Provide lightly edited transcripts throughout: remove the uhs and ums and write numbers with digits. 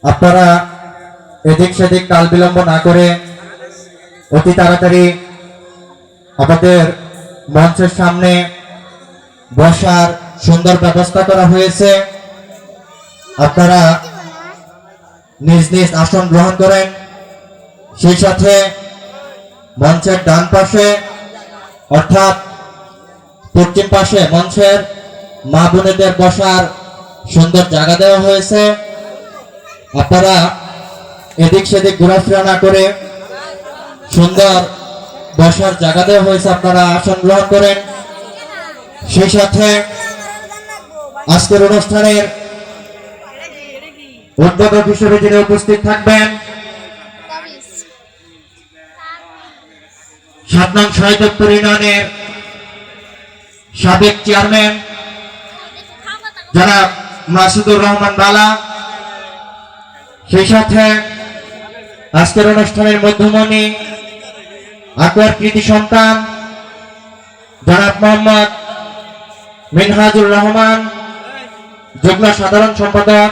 আপনারা এদিক সেদিক কাল বিলম্ব না করে অতি তাড়াতাড়ি আমাদের মঞ্চের সামনে বসার সুন্দর ব্যবস্থা করা হয়েছে। আপনারা নিজ নিজ আসন গ্রহণ করেন। সেই সাথে মঞ্চের ডান পাশে অর্থাৎ পশ্চিম পাশে মঞ্চের মা বোনেদের বসার সুন্দর জায়গা দেওয়া হয়েছে। আপনারা এদিক সেদিক ঘোরাফেরা না করে সুন্দর বসার জায়গা দেওয়া হয়েছে, আপনারা আসন গ্রহণ করেন। সেই সাথে আজকের অনুষ্ঠানের উদ্বোধক হিসেবে যিনি উপস্থিত থাকবেন ৭ নং শহীদপুর ইউনিয়নের সাবেক চেয়ারম্যান জনাব মাসুদুর রহমান বালা। সেই সাথে আজকের অনুষ্ঠানের মধ্যমণি আকবর কৃতি সন্তান জনাব মোহাম্মদ মিনহাজুর রহমান, যুগ্ম সাধারণ সম্পাদক।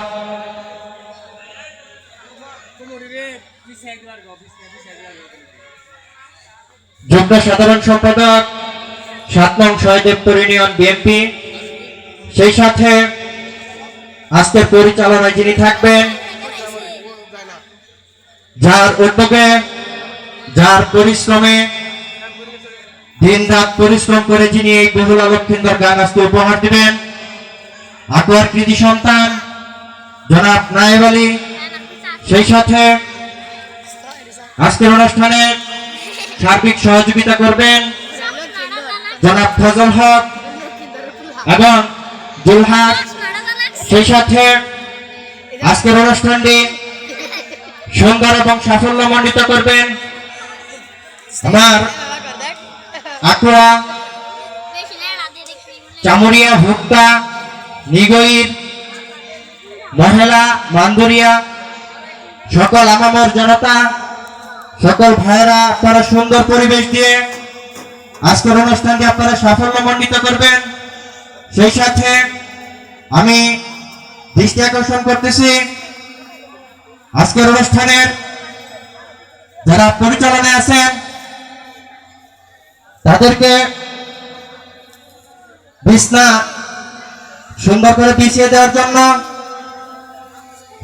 যুগ্ম সাধারণ সম্পাদক ৭ নং শহীদপুর ইউনিয়ন বিএনপি। সেই সাথে আজকের পরিচালনায় যিনি থাকবেন, যার উদ্যোগে যার পরিশ্রমে দিন রাত পরিশ্রম করে যিনি এই বহুলা লক্ষিন্দর গান আজকে উপহার দিবেন, আকবর কৃতি সন্তান জনাব নায়েব আলী। সেই সাথে আজকের অনুষ্ঠানে সার্বিক সহযোগিতা করবেন জনাব ফজল হক এবং জুলহাক। সেই সাথে আজকের অনুষ্ঠানটি সুন্দর এবং সাফল্যমণ্ডিত করবেন আমার আকুয়া, চামুরিয়া, ভুক্তা, নিগইর, মহেলা, মান্দুরিয়া সকল আমামর জনতা, সকল ভাইয়েরা, আপনারা সুন্দর পরিবেশ দিয়ে আজকের অনুষ্ঠানটি আপনারা সাফল্যমণ্ডিত করবেন। সেই সাথে আমি দৃষ্টি আকর্ষণ করতেছি আজকের অনুষ্ঠানের যারা পরিচালনায় আছেন তাদেরকে বিছনা সুন্দর করে বিছিয়ে দেওয়ার জন্য।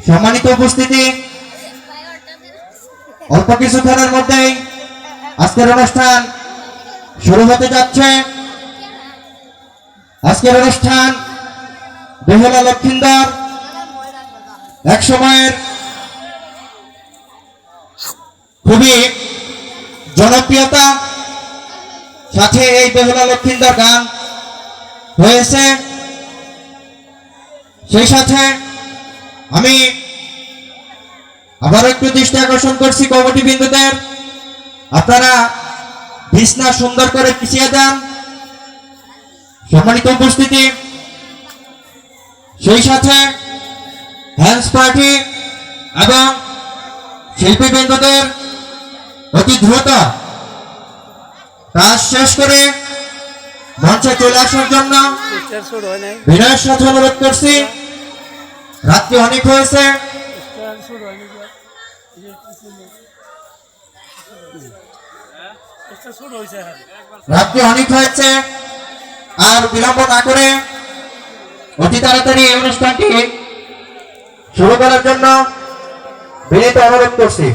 সম্মানিত উপস্থিতি, অল্প কিছুক্ষণের মধ্যেই আজকের অনুষ্ঠান শুরু হতে যাচ্ছে। আজকের অনুষ্ঠান বেহুলা লক্ষিন্দর এক সময়ের খুবই জনপ্রিয়তা সাথে এই বেহুলা লক্ষিন্দর গান হয়েছে। সেই সাথে আমি আবার একটু দৃষ্টি আকর্ষণ করছি কমিটি বিন্দুদের, আপনারা বিছনা সুন্দর করে পিছিয়ে দেন। সম্মানিত উপস্থিতি, সেই সাথে হ্যান্ডস পার্টি এবং শিল্পী বৃন্দদের অতি দ্রুত কাজ শেষ করে মঞ্চে চলে আসার জন্য বিনয়ের সাথে অনুরোধ করছি। রাত্রি অনেক হয়েছে, আর বিলম্ব না করে অতি তাড়াতাড়ি এই অনুষ্ঠানটি শুরু করার জন্য বিনীত অনুরোধ করছি।